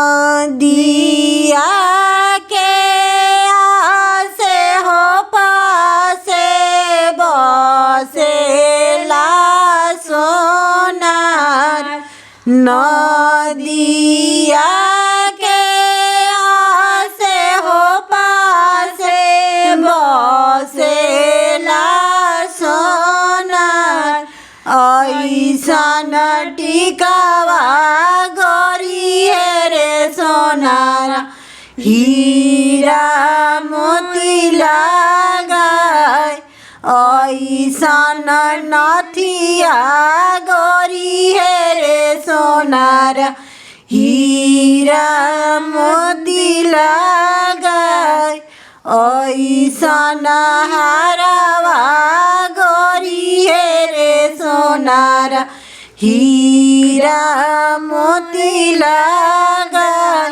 नदिया के आसे हो पासे बसेला सोनार नदिया के आसे हो पासे बसेला सोनार ऐसन टिकावा गोरिये रे सोनार हीरा मोती लगाय ऐसन नथिया गोरिये रे सोनार हीरा मोती लगाय ऐसन हारवा गोरिये रे सोनार हीरा मोती लगाय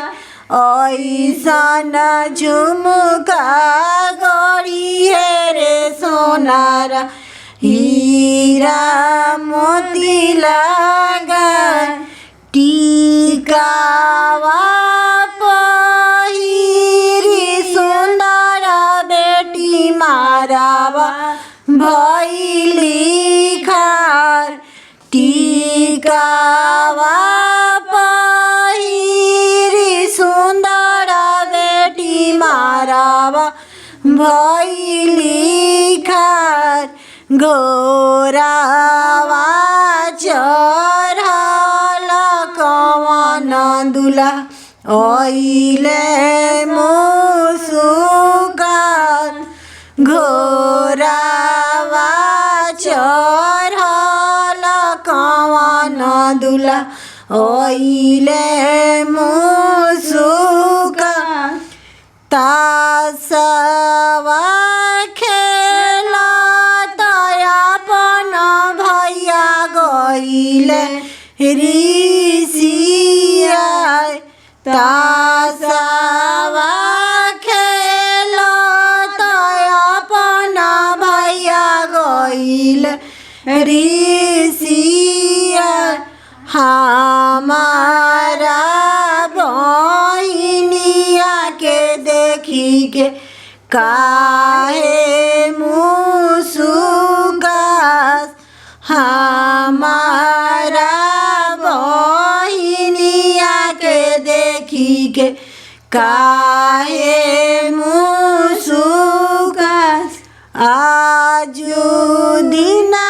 ऐसन झुमका गोरिये रे सोनार हीरा मोती लगाय टीकावा पहिरी सुंदर बेटी मारावा भैली खार टीकावा पहिरी सुंदर बेटी मारावा भैली खार गोरावा चढ़ल कवन दुला ओइले मुसुकान घोरावा चढ़ल कवन दुला ओइले मुसुकान तासवा खेलत अपन भैया गइले ऋषिया तासवा खेलत अपन भैया गइले ऋषिया हमारा बहिनिया के देखी के काहे मुसुकास हमारा बहिनिया के देखी के काहे मुसुकास आजू दिना